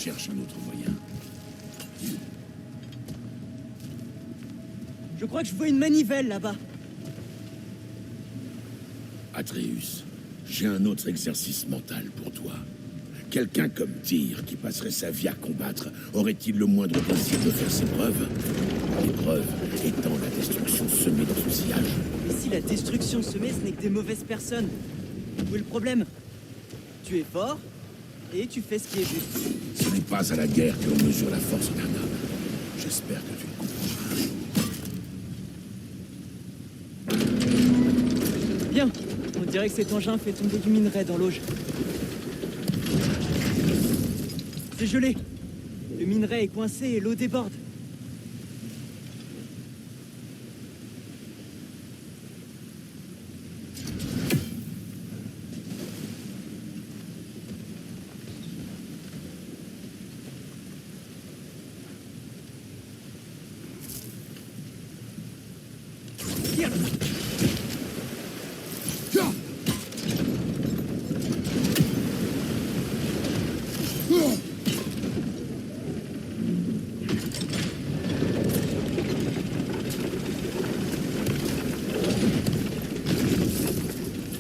cherche un autre moyen. Je crois que je vois une manivelle là-bas. Atreus, j'ai un autre exercice mental pour toi. Quelqu'un comme Tyr, qui passerait sa vie à combattre, aurait-il le moindre désir de faire ses preuves? L'épreuve étant la destruction semée dans son sillage. Mais si la destruction semée, ce n'est que des mauvaises personnes. Où est le problème? Tu es fort, et tu fais ce qui est juste. Ce n'est pas à la guerre que l'on mesure la force d'un homme. J'espère que tu le comprendras. Bien. On dirait que cet engin fait tomber du minerai dans l'auge. C'est gelé. Le minerai est coincé et l'eau déborde.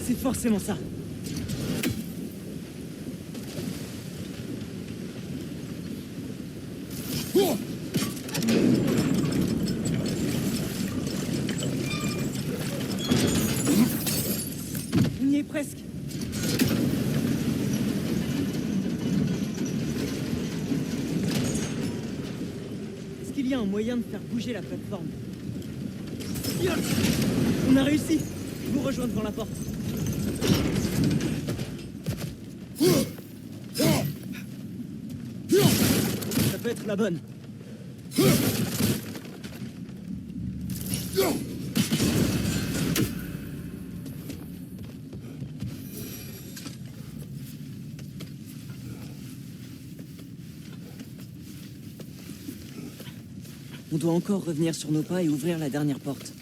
C'est forcément ça. On y est presque. Est-ce qu'il y a un moyen de faire bouger la plateforme? On a réussi. Je vous rejoins devant la porte. Ça peut être la bonne. On doit encore revenir sur nos pas et ouvrir la dernière porte.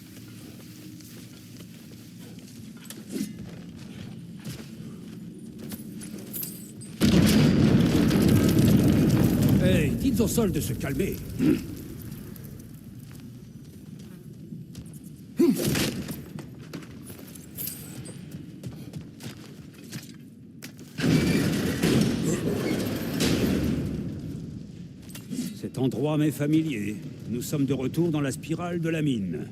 Hey, dites au sol de se calmer. Cet endroit m'est familier. Nous sommes de retour dans la spirale de la mine.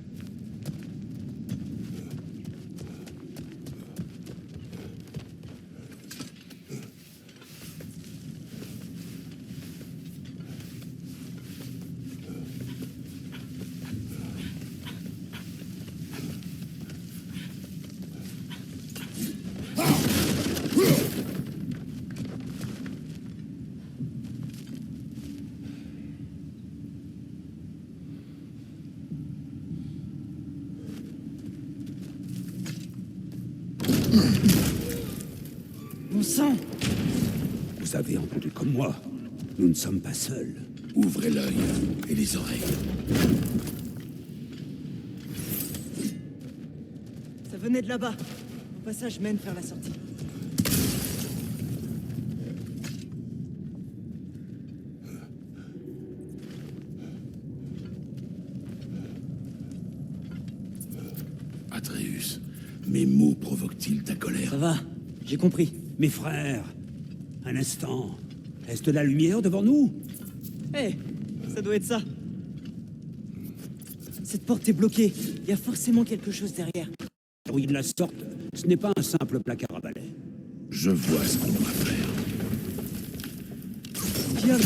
Mon sang! Vous avez entendu comme moi. Nous ne sommes pas seuls. Ouvrez l'œil et les oreilles. Ça venait de là-bas. Le passage mène vers la sortie. Atreus, mes mots provoquent-ils ta colère? Ça va, j'ai compris. Mes frères, un instant. Est-ce de la lumière devant nous? Hé, ça doit être ça. Cette porte est bloquée. Il y a forcément quelque chose derrière. Oui, de la sorte, ce n'est pas un simple placard à balai. Je vois ce qu'on doit faire. Viens, le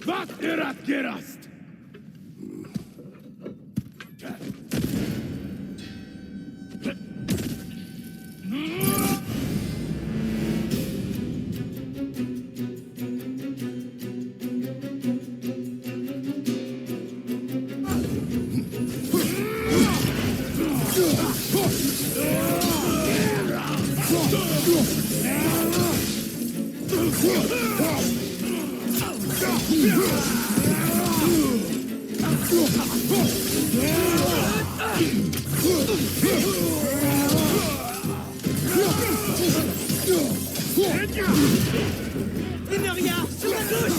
Wat erat gerast! Emeria, sur la gauche!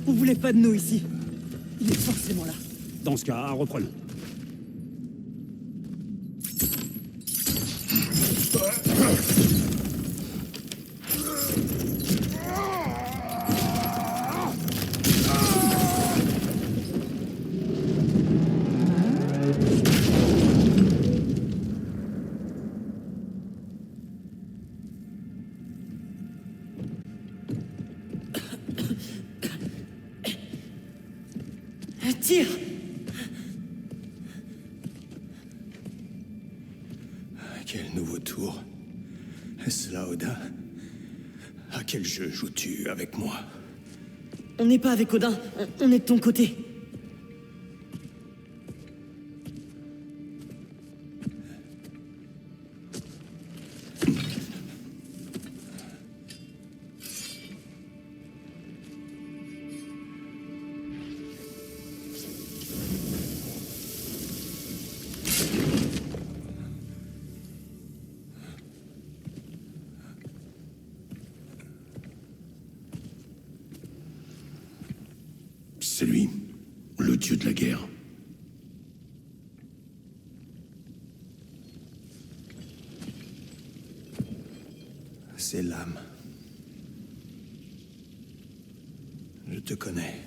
On voulait pas de nous ici. Il est forcément là. Dans ce cas, reprenons. Tire! Quel nouveau tour? Est-ce là, Odin? À quel jeu joues-tu avec moi? On n'est pas avec Odin, on est de ton côté. C'est lui, le dieu de la guerre. C'est l'âme. Je te connais.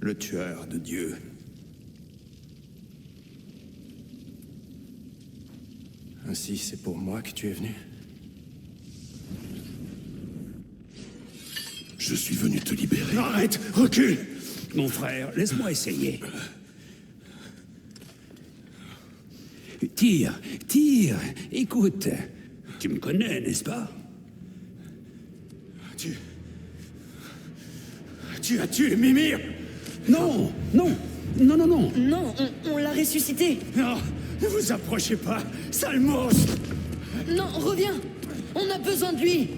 Le tueur de Dieu. Ainsi, c'est pour moi que tu es venu? Je suis venu te libérer. Arrête! Recule! Mon frère, laisse-moi essayer. Tire, tire, écoute. Tu me connais, n'est-ce pas? Tu as tué Mimir! Non, non, non, non, non. Non, on l'a ressuscité. Non! Ne vous approchez pas! Sale monstre! Non, reviens. On a besoin de lui.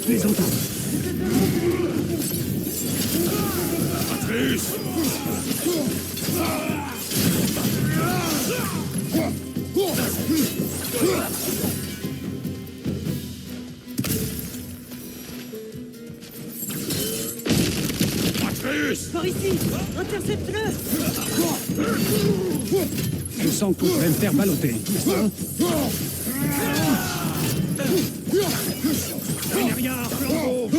Les entends. Par ici! Intercepte-le! Je sens que tu vas me faire balloter, n'est-ce pas? Vénéria, flambeau!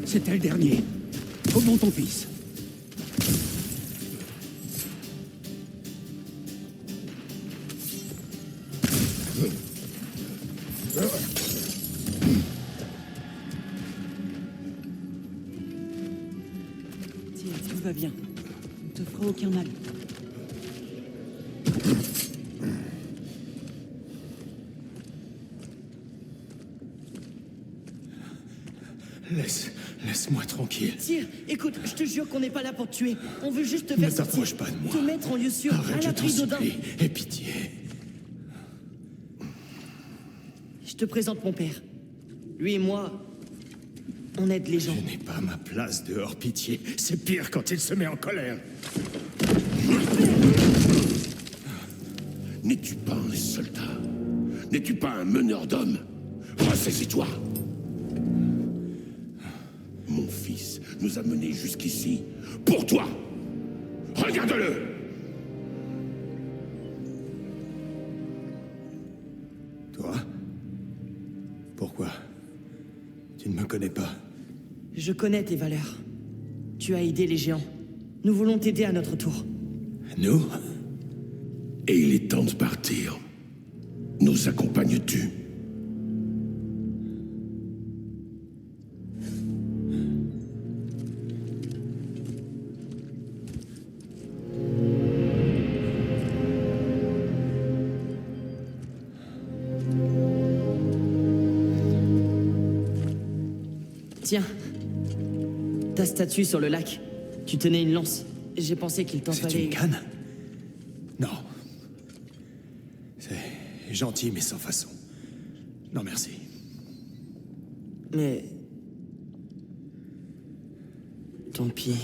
C'était le dernier. Comment ton fils? Tiens, tout va bien. On te fera aucun mal. Laisse-moi tranquille. Tyr, écoute, je te jure qu'on n'est pas là pour te tuer. On veut juste te faire Ne t'approche sortir, pas de moi. te mettre en lieu sûr, Arrête, à je t'en l'abri d'Odin. supplie. Aie pitié. Je te présente mon père. Lui et moi, on aide les gens. Je n'ai pas ma place dehors, pitié. C'est pire quand il se met en colère. N'es-tu pas un soldat? N'es-tu pas un meneur d'hommes? Ressaisis-toi! Mon fils nous a menés jusqu'ici pour toi! Regarde-le! Toi? Pourquoi? Tu ne me connais pas. Je connais tes valeurs. Tu as aidé les géants. Nous voulons t'aider à notre tour. Nous? Et il est temps de partir. Nous accompagnes-tu? Tiens. Ta statue sur le lac. Tu tenais une lance. J'ai pensé qu'il t'en C'est fallait... une canne? Non. C'est gentil, mais sans façon. Non, merci. Mais... Tant pis.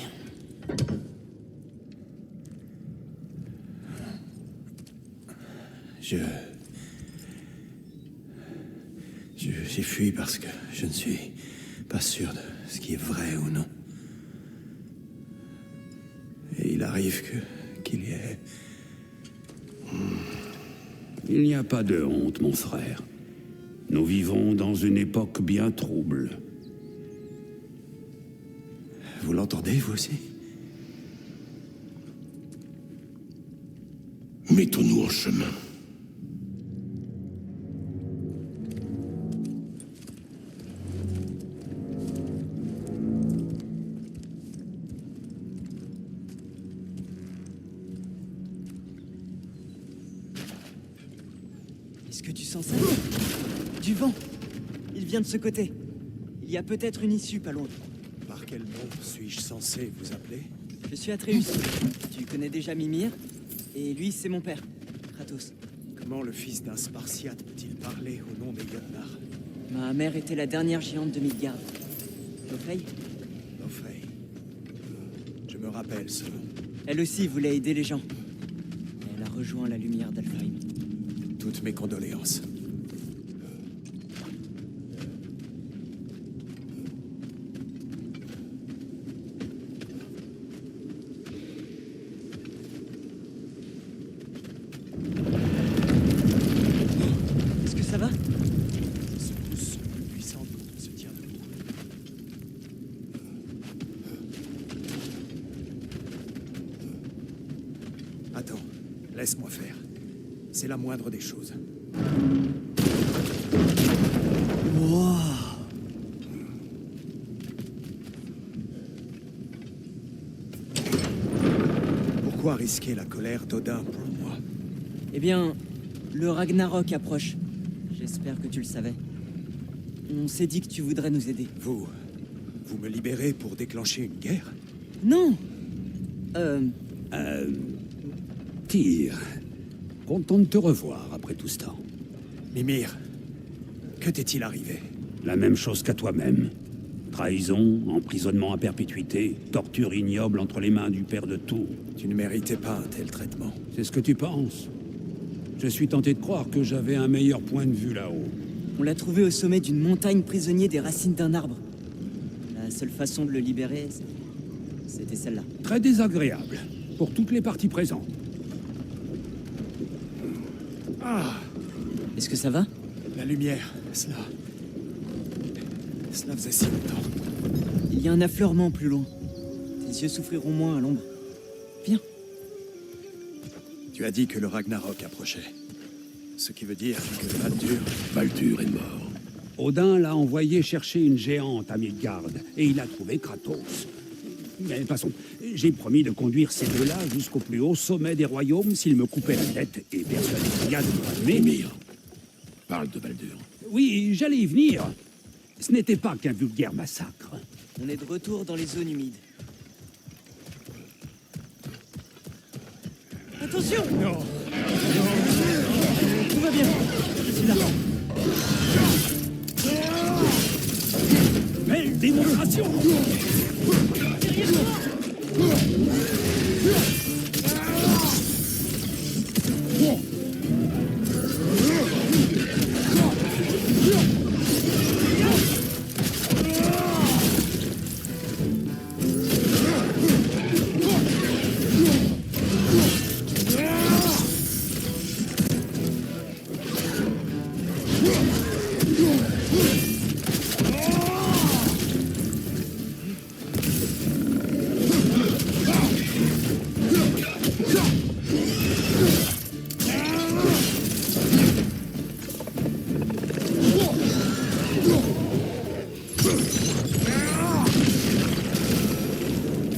J'ai fui parce que je ne suis pas sûr de ce qui est vrai ou non. Et il arrive qu'il y ait... Il n'y a pas de honte, mon frère. Nous vivons dans une époque bien trouble. Vous l'entendez, vous aussi? Mettons-nous en chemin. Est-ce que tu sens ça? Du vent. Il vient de ce côté. Il y a peut-être une issue pas loin. Par quel nom suis-je censé vous appeler? Je suis Atreus. Tu connais déjà Mimir? Et lui, c'est mon père, Kratos. Comment le fils d'un Spartiate peut-il parler au nom des Jötnar? Ma mère était la dernière géante de Midgard. Nofrey? Nofrey. Je me rappelle ce nom. Elle aussi voulait aider les gens. Elle a rejoint la lumière d'Alfheim. Toutes mes condoléances. Est-ce que ça va? Ce pouce sont plus puissants que se tient debout. Attends, laisse-moi faire. C'est la moindre des choses. Pourquoi risquer la colère d'Odin pour moi? Eh bien, le Ragnarok approche. J'espère que tu le savais. On s'est dit que tu voudrais nous aider. Vous me libérez pour déclencher une guerre? Non! Tyr, content de te revoir après tout ce temps. Mimir, que t'est-il arrivé? La même chose qu'à toi-même. Trahison, emprisonnement à perpétuité, torture ignoble entre les mains du père de Tours. Tu ne méritais pas un tel traitement. C'est ce que tu penses? Je suis tenté de croire que j'avais un meilleur point de vue là-haut. On l'a trouvé au sommet d'une montagne, prisonnier des racines d'un arbre. La seule façon de le libérer, c'était celle-là. Très désagréable, pour toutes les parties présentes. Ah! Est-ce que ça va? La lumière, cela faisait si longtemps. Il y a un affleurement plus loin. Tes yeux souffriront moins à l'ombre. Viens. Tu as dit que le Ragnarok approchait. Ce qui veut dire que Baldur est mort. Odin l'a envoyé chercher une géante à Midgard, et il a trouvé Kratos. Mais passons, j'ai promis de conduire ces deux-là jusqu'au plus haut sommet des royaumes s'ils me coupaient la tête et persuadé qu'il y a de quoi aimer. Mimir, parle de Baldur. Oui, j'allais y venir. Ce n'était pas qu'un vulgaire massacre. On est de retour dans les zones humides. Attention! Non. Tout va bien. Je suis là. Belle démonstration!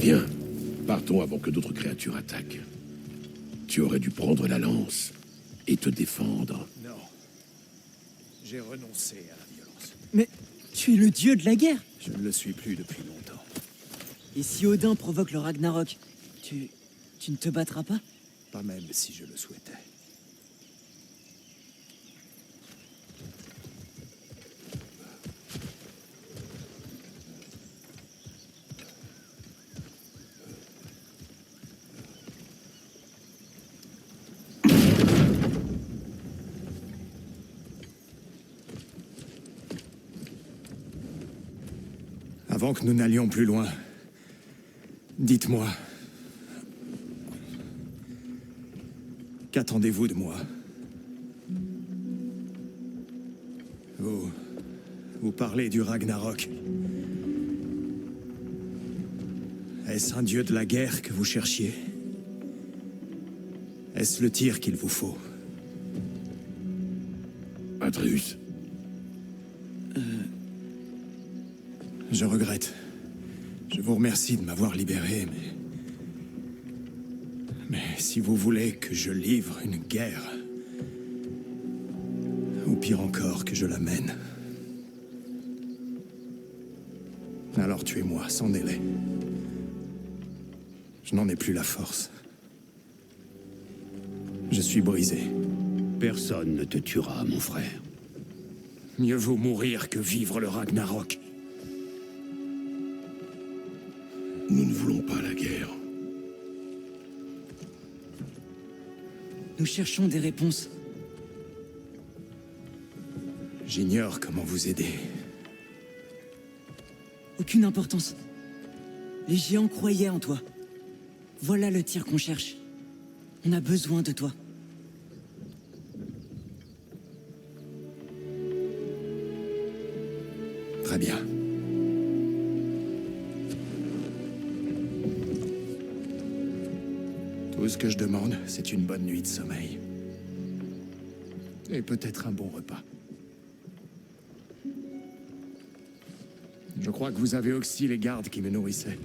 Viens, partons avant que d'autres créatures attaquent. Tu aurais dû prendre la lance et te défendre. Non. J'ai renoncé à la violence. Mais tu es le dieu de la guerre. Je ne le suis plus depuis longtemps. Et si Odin provoque le Ragnarok, tu ne te battras pas? Pas même si je le souhaitais. Avant que nous n'allions plus loin, dites-moi, qu'attendez-vous de moi? Vous parlez du Ragnarok. Est-ce un dieu de la guerre que vous cherchiez? Est-ce le tir qu'il vous faut? Atreus, Je regrette. Je vous remercie de m'avoir libéré, mais si vous voulez que je livre une guerre, ou pire encore, que je la mène, alors tuez-moi sans délai. Je n'en ai plus la force. Je suis brisé. Personne ne te tuera, mon frère. Mieux vaut mourir que vivre le Ragnarok. nous ne voulons pas la guerre. Nous cherchons des réponses. J'ignore comment vous aider. Aucune importance. Les géants croyaient en toi. Voilà le tir qu'on cherche. On a besoin de toi. Très bien. Tout ce que je demande, c'est une bonne nuit de sommeil. Et peut-être un bon repas. Je crois que vous avez aussi les gardes qui me nourrissaient.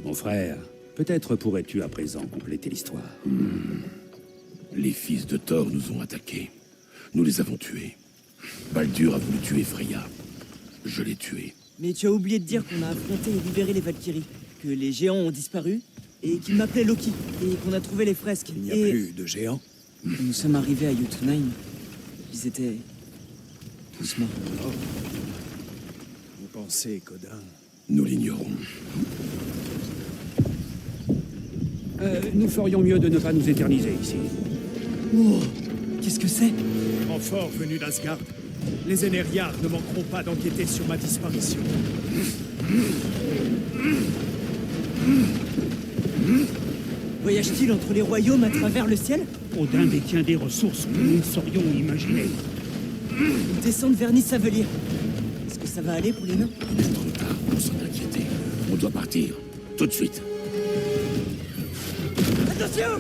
Mon frère, peut-être pourrais-tu à présent compléter l'histoire. Les fils de Thor nous ont attaqués. Nous les avons tués. Baldur a voulu tuer Freya. Je l'ai tué. Mais tu as oublié de dire qu'on a affronté et libéré les Valkyries, que les géants ont disparu, et qu'ils m'appelaient Loki, et qu'on a trouvé les fresques. Il n'y a plus de géants. Nous sommes arrivés à Jotunheim. Ils étaient tous morts. Vous pensez qu'Odin... Nous l'ignorons. Nous ferions mieux de ne pas nous éterniser ici. Oh, qu'est-ce que c'est? Renfort venu d'Asgard. Les Énériards ne manqueront pas d'enquêter sur ma disparition. Voyage-t-il entre les royaumes à travers le ciel? Odin détient des ressources que nous ne saurions imaginer. Ils descendent vers Nissavelir. Est-ce que ça va aller pour les nains? Il est trop tard pour s'en inquiéter. On doit partir. Tout de suite. Attention!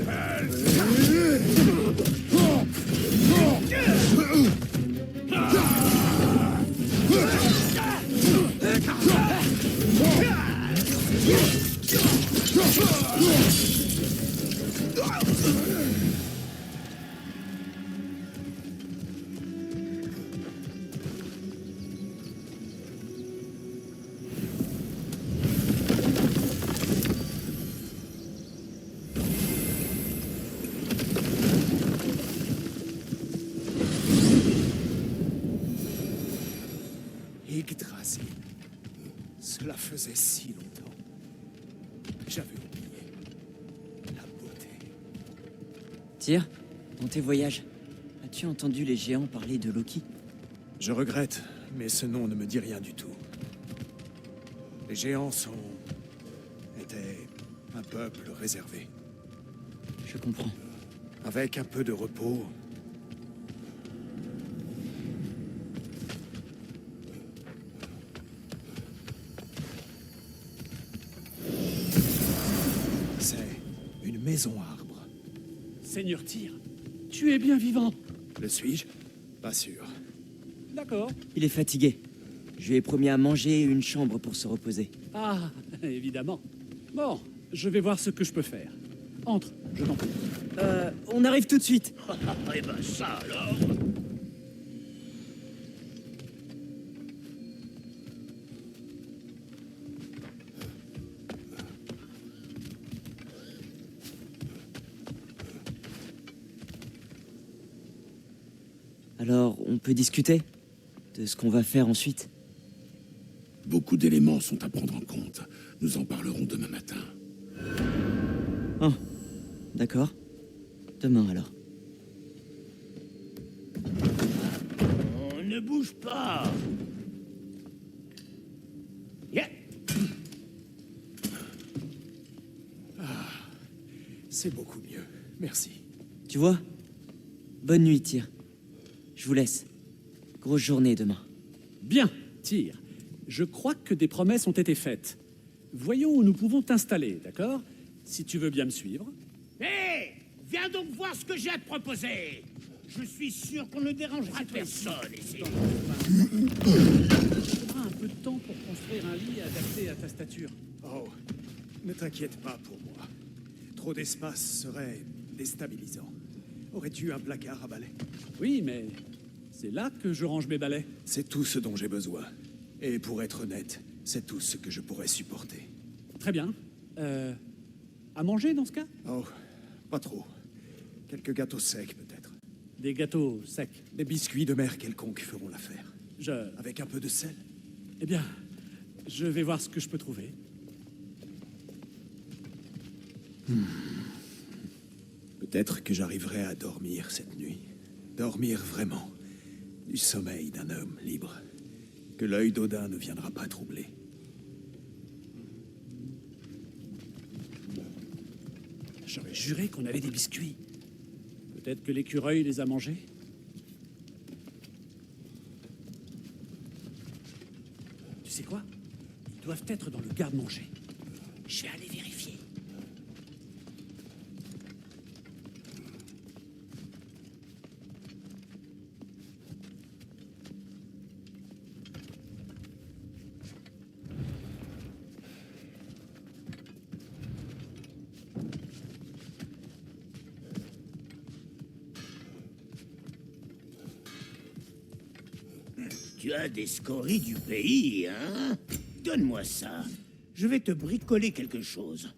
Cela faisait si longtemps. J'avais oublié. La beauté. Tyr, dans tes voyages, as-tu entendu les géants parler de Loki? Je regrette, mais ce nom ne me dit rien du tout. Les géants étaient un peuple réservé. Je comprends. Avec un peu de repos, c'est une maison arbre. Seigneur Tyr, tu es bien vivant. Le suis-je? Pas sûr. D'accord. Il est fatigué. Je lui ai promis à manger et une chambre pour se reposer. Ah, évidemment. Bon, je vais voir ce que je peux faire. Entre, je t'en prie. On arrive tout de suite. Eh ben ça alors. Alors, on peut discuter de ce qu'on va faire ensuite. Beaucoup d'éléments sont à prendre en compte. Nous en parlerons demain matin. Oh, d'accord. Demain alors. On ne bouge pas. Yeah. C'est beaucoup mieux. Merci. Tu vois? Bonne nuit, Tyr. Je vous laisse. Grosse journée demain. Bien, Tyr. Je crois que des promesses ont été faites. Voyons où nous pouvons t'installer, d'accord? Si tu veux bien me suivre. Hé, viens donc voir ce que j'ai à te proposer. Je suis sûr qu'on ne dérangera personne ici. Il faudra un peu de temps pour construire un lit adapté à ta stature. Oh, ne t'inquiète pas pour moi. Trop d'espace serait déstabilisant. Aurais-tu un placard à balai? Oui, mais c'est là que je range mes balais. C'est tout ce dont j'ai besoin. Et pour être honnête, c'est tout ce que je pourrais supporter. Très bien. À manger dans ce cas? Oh, pas trop. Quelques gâteaux secs, peut-être. Des gâteaux secs. Des biscuits de mer quelconques feront l'affaire. Je... Avec un peu de sel. Eh bien, je vais voir ce que je peux trouver. Peut-être que j'arriverai à dormir cette nuit. Dormir vraiment. Du sommeil d'un homme libre. Que l'œil d'Odin ne viendra pas troubler. J'aurais juré qu'on avait des biscuits. Peut-être que l'écureuil les a mangés? Tu sais quoi? Ils doivent être dans le garde-manger. Je vais aller vérifier. Tu as des scories du pays, hein? Donne-moi ça. Je vais te bricoler quelque chose.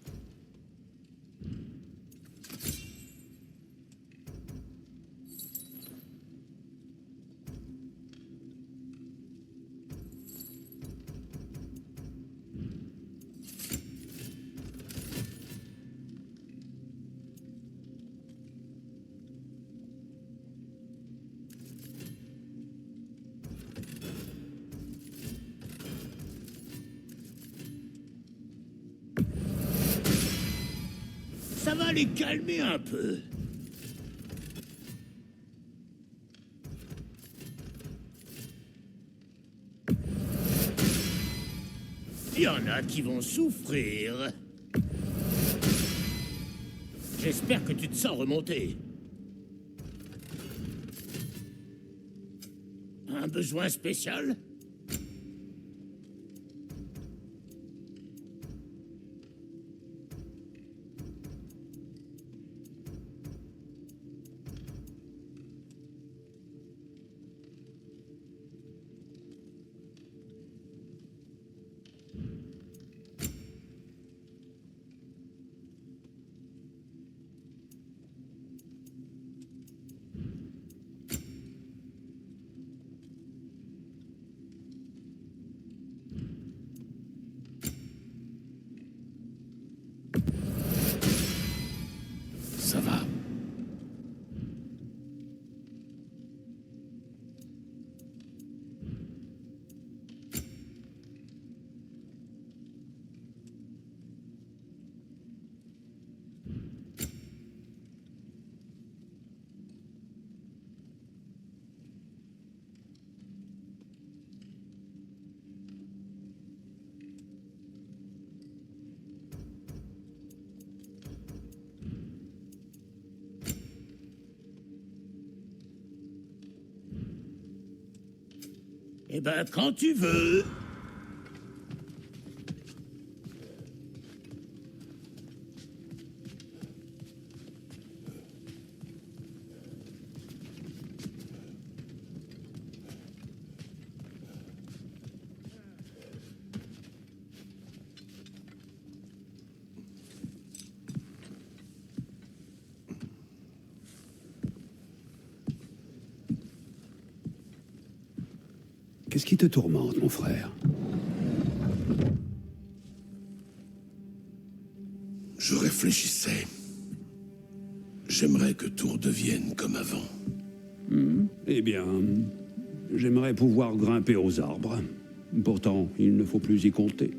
Ça va les calmer un peu. Il y en a qui vont souffrir. J'espère que tu te sens remonter. Un besoin spécial? va. Eh ben, quand tu veux. Qu'est-ce qui te tourmente, mon frère? Je réfléchissais. J'aimerais que tout redevienne comme avant. Eh bien, j'aimerais pouvoir grimper aux arbres. Pourtant, il ne faut plus y compter.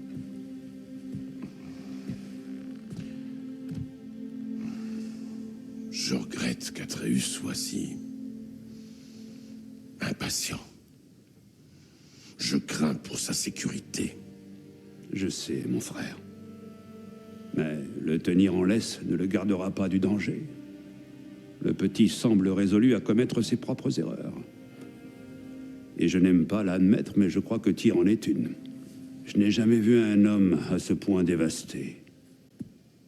Je regrette qu'Atreus soit si... impatient. Je crains pour sa sécurité. Je sais, mon frère. Mais le tenir en laisse ne le gardera pas du danger. Le petit semble résolu à commettre ses propres erreurs. Et je n'aime pas l'admettre, mais je crois que Tyr en est une. Je n'ai jamais vu un homme à ce point dévasté.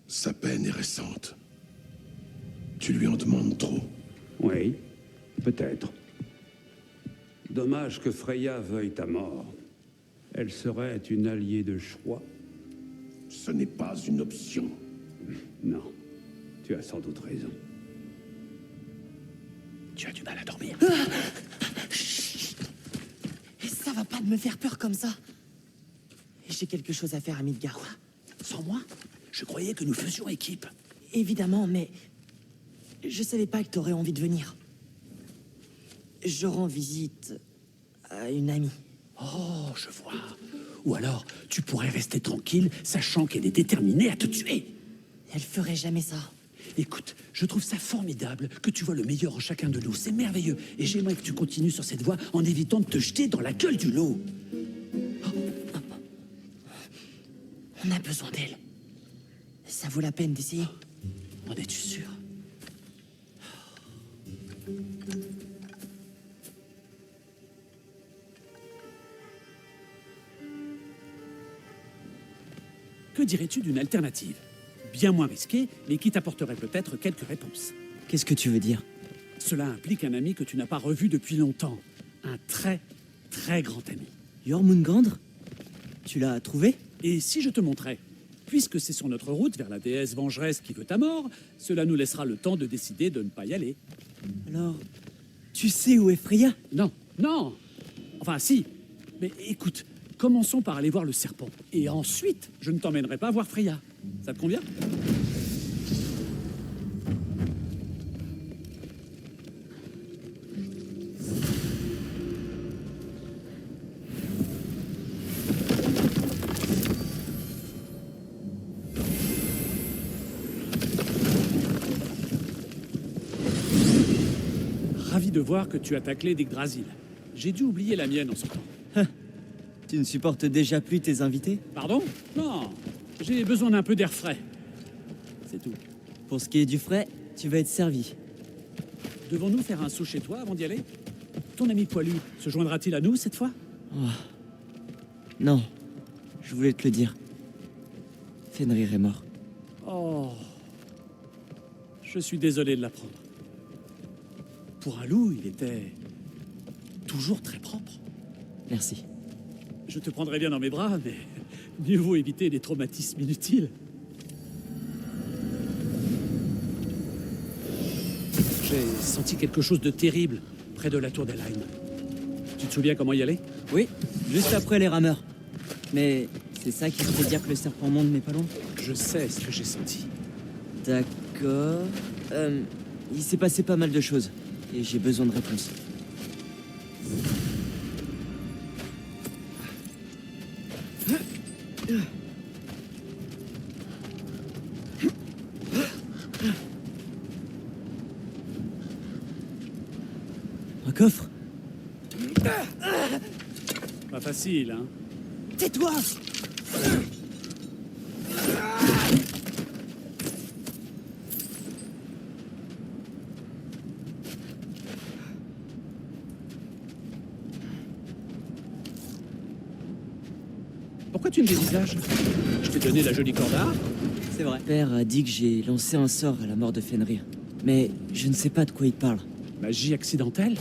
Sa peine est récente. Tu lui en demandes trop. Oui, peut-être. Dommage que Freya veuille ta mort. Elle serait une alliée de choix. Ce n'est pas une option. Non, tu as sans doute raison. Tu as du mal à dormir. Ça va pas de me faire peur comme ça. J'ai quelque chose à faire à Midgard. Sans moi? Je croyais que nous faisions équipe. Évidemment, mais je savais pas que t'aurais envie de venir. Je rends visite à une amie. Oh, je vois. Ou alors, tu pourrais rester tranquille, sachant qu'elle est déterminée à te tuer. Elle ferait jamais ça. Écoute, je trouve ça formidable que tu vois le meilleur en chacun de nous. C'est merveilleux. Et j'aimerais que tu continues sur cette voie en évitant de te jeter dans la gueule du lot. On a besoin d'elle. Ça vaut la peine d'essayer. En es-tu sûr? Que dirais-tu d'une alternative? Bien moins risquée, mais qui t'apporterait peut-être quelques réponses. Qu'est-ce que tu veux dire? Cela implique un ami que tu n'as pas revu depuis longtemps. Un très, très grand ami. Jormungandr? Tu l'as trouvé? Et si je te montrais? Puisque c'est sur notre route vers la déesse vengeresse qui veut ta mort, cela nous laissera le temps de décider de ne pas y aller. Alors, tu sais où est Freya? Non, non. Enfin, si. Mais écoute, commençons par aller voir le serpent. Et ensuite, je ne t'emmènerai pas voir Freya. Ça te convient? Ravi de voir que tu as ta clé d'Yggdrasil. J'ai dû oublier la mienne en ce temps. Tu ne supportes déjà plus tes invités? Pardon? Non, j'ai besoin d'un peu d'air frais. C'est tout. Pour ce qui est du frais, tu vas être servi. Devons-nous faire un saut chez toi avant d'y aller? Ton ami poilu se joindra-t-il à nous cette fois? Non, je voulais te le dire. Fenrir est mort. Oh. Je suis désolé de l'apprendre. Pour un loup, il était toujours très propre. Merci. Je te prendrai bien dans mes bras, mais mieux vaut éviter des traumatismes inutiles. J'ai senti quelque chose de terrible près de la tour d'Helheim. Tu te souviens comment y aller? Oui, juste après les rameurs. Mais c'est ça qui te fait dire que le serpent monde n'est pas loin? Je sais ce que j'ai senti. D'accord. D'accord. Il s'est passé pas mal de choses. Et j'ai besoin de réponses. Un coffre? Pas facile, hein. Tais-toi! Pourquoi tu me dévisages? Je t'ai donné la jolie corde à arc. C'est vrai. Père a dit que j'ai lancé un sort à la mort de Fenrir. Mais je ne sais pas de quoi il parle. Magie accidentelle?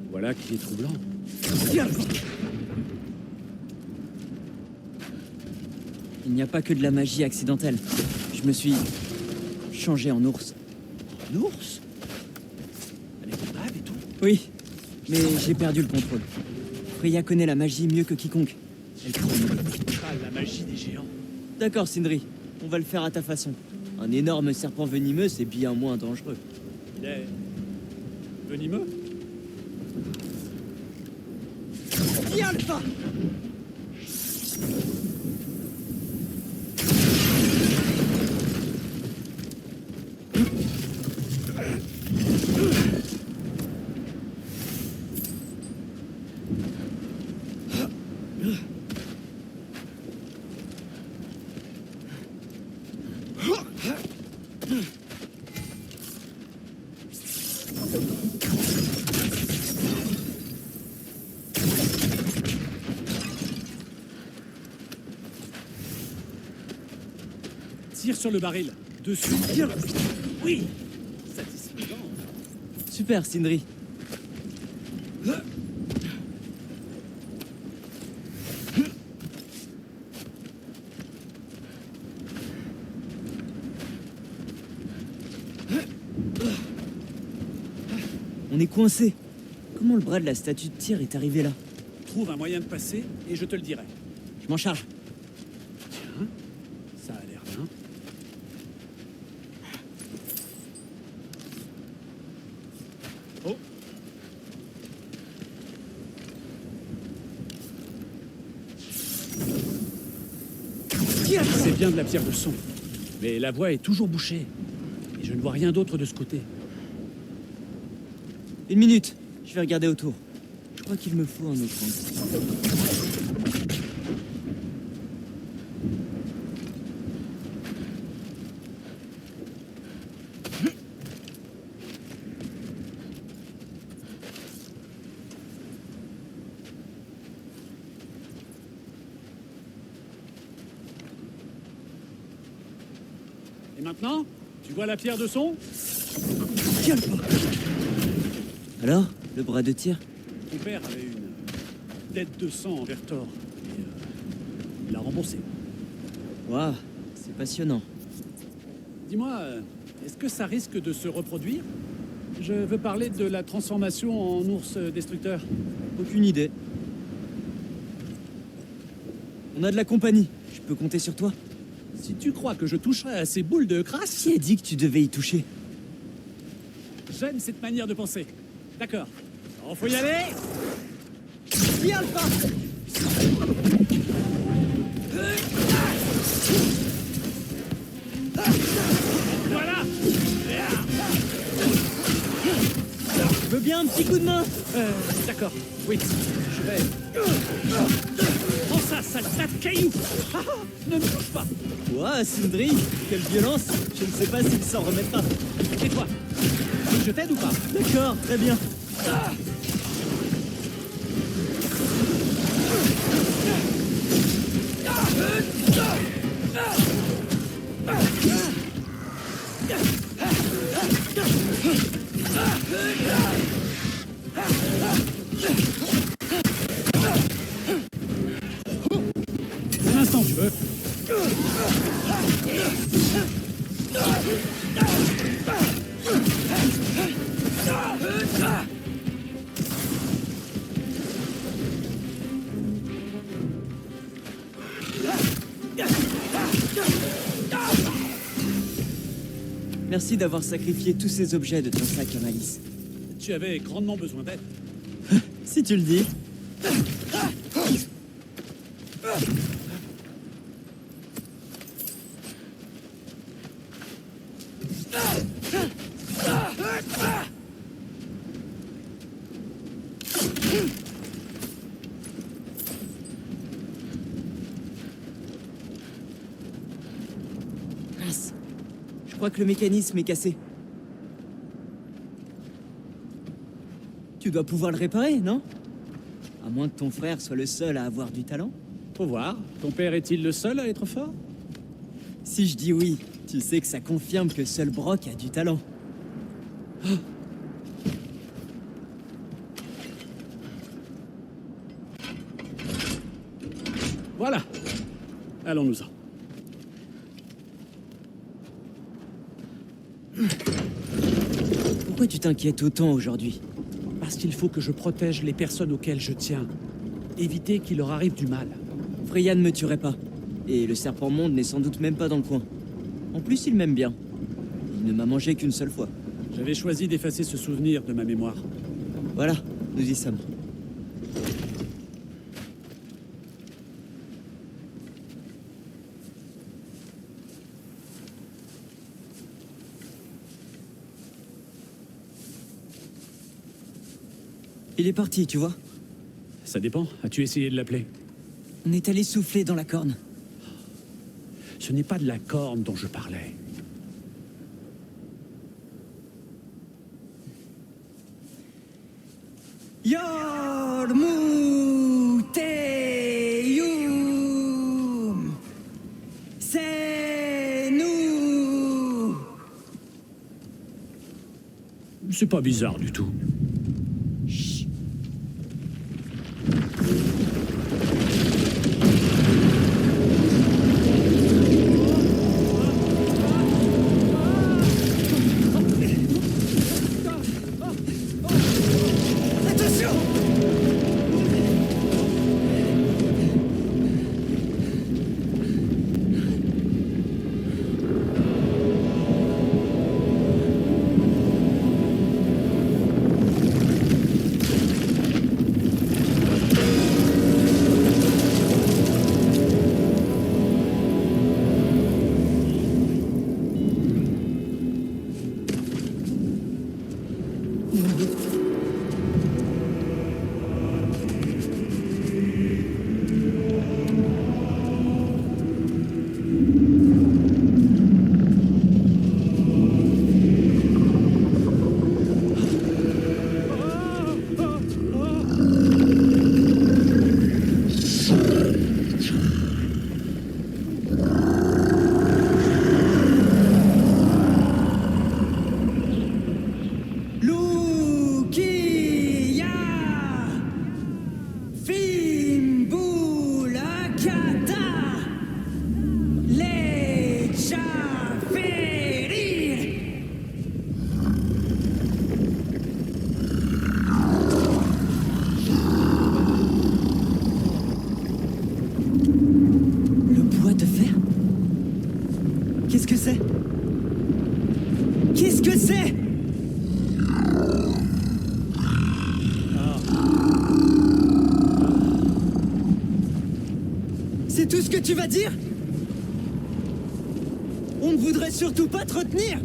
Voilà qui est troublant. Il n'y a pas que de la magie accidentelle. Je me suis changé en ours. Un ours? Avec une bague et tout? Oui, mais j'ai perdu le contrôle. Freya connaît la magie mieux que quiconque. Elle croit. Ah, la magie des géants. D'accord, Sindri. On va le faire à ta façon. Un énorme serpent venimeux, c'est bien moins dangereux. Il est venimeux? Viens le pas! Tire sur le baril. Dessus. Tire. Oui. Satisfaisant. Super, Sindri. On est coincé. Comment le bras de la statue de tir est arrivé là? Trouve un moyen de passer et je te le dirai. Je m'en charge. Tiens, ça a l'air bien. Oh. C'est bien de la pierre de son, mais la voie est toujours bouchée. Et je ne vois rien d'autre de ce côté. Une minute. Je vais regarder autour. Je crois qu'il me faut un autre angle. Et maintenant, tu vois la pierre de son? Tiens le pas. Alors, le bras de tir? Ton père avait une dette de sang envers Thor. Et, il l'a remboursé. Waouh, c'est passionnant. Dis-moi, est-ce que ça risque de se reproduire? Je veux parler de la transformation en ours destructeur. Aucune idée. On a de la compagnie. Je peux compter sur toi? Si tu crois que je toucherai à ces boules de crasse, Qui a dit que tu devais y toucher? j'aime cette manière de penser. D'accord. Alors, faut y aller. Viens le pas. Voilà. Je veux bien un petit coup de main. D'accord. Oui, je vais. Prends ça, sale tas de cailloux. Ah, ah, ne me touche pas. Ouah, Sindri, quelle violence. Je ne sais pas s'il s'en remettra. Tais-toi. Je t'aide ou pas? D'accord, très bien. Un instant, tu veux? Merci d'avoir sacrifié tous ces objets de ton sac à malice. Tu avais grandement besoin d'aide. Si tu le dis. Mince. Je crois que le mécanisme est cassé. Tu dois pouvoir le réparer, non? À moins que ton frère soit le seul à avoir du talent. Faut voir. Ton père est-il le seul à être fort? Si je dis oui, tu sais que ça confirme que seul Brock a du talent. Voilà. Allons-nous-en. Pourquoi tu t'inquiètes autant aujourd'hui? Parce qu'il faut que je protège les personnes auxquelles je tiens. Éviter qu'il leur arrive du mal. Freya ne me tuerait pas. Et le serpent monde n'est sans doute même pas dans le coin. En plus, il m'aime bien. Il ne m'a mangé qu'une seule fois. J'avais choisi d'effacer ce souvenir de ma mémoire. Voilà, nous y sommes. Il est parti, tu vois. Ça dépend. As-tu essayé de l'appeler? On est allé souffler dans la corne. Ce n'est pas de la corne dont je parlais. Yormuteyum. C'est nous. C'est pas bizarre du tout. Lukia Fimbulakata Lecha Ferir. Le bois de fer? Qu'est-ce que c'est? Qu'est-ce que c'est? C'est tout ce que tu vas dire? On ne voudrait surtout pas te retenir.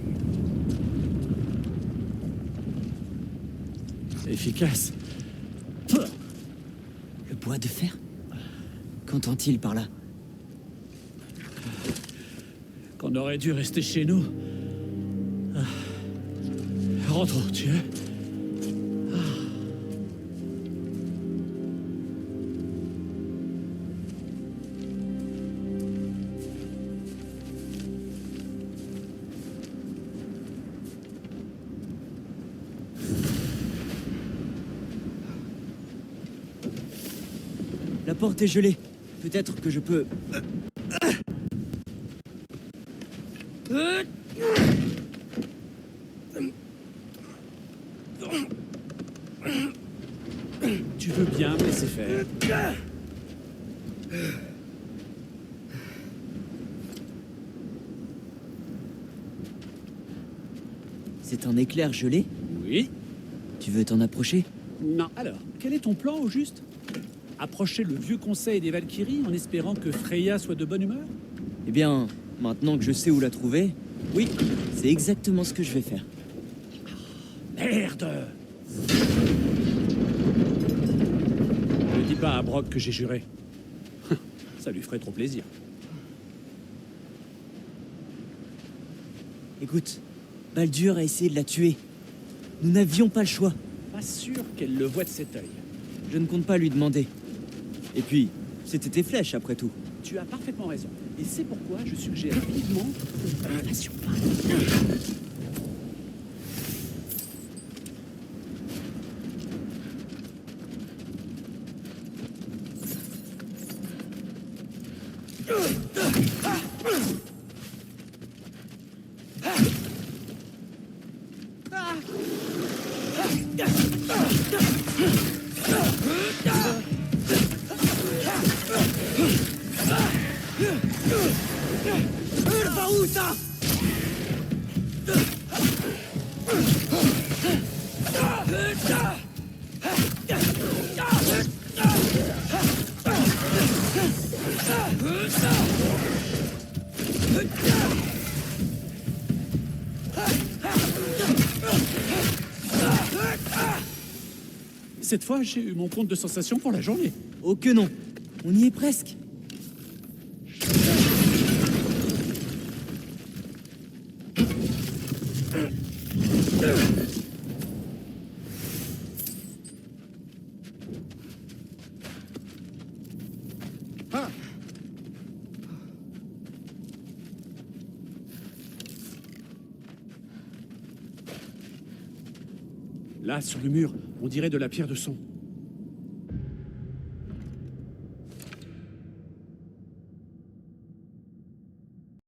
Efficace. Le bois de fer? Qu'entend-il par là? Qu'on aurait dû rester chez nous. Rentrons, tu veux? La porte est gelée. Peut-être que je peux... Tu veux bien me laisser faire? C'est un éclair gelé? Oui. Tu veux t'en approcher? Non. Alors, quel est ton plan au juste? Approcher le vieux conseil des Valkyries en espérant que Freya soit de bonne humeur? Eh bien, maintenant que je sais où la trouver, oui, c'est exactement ce que je vais faire. Merde! Ne dis pas à Brock que j'ai juré. Ça lui ferait trop plaisir. Écoute, Baldur a essayé de la tuer. Nous n'avions pas le choix. Pas sûr qu'elle le voit de cet œil. Je ne compte pas lui demander. Et puis, c'était tes flèches après tout. Tu as parfaitement raison. Et c'est pourquoi je suggère vivement une relation. Cette fois, j'ai eu mon compte de sensations pour la journée. Oh que non. On y est presque. Là, sur le mur, on dirait de la pierre de son.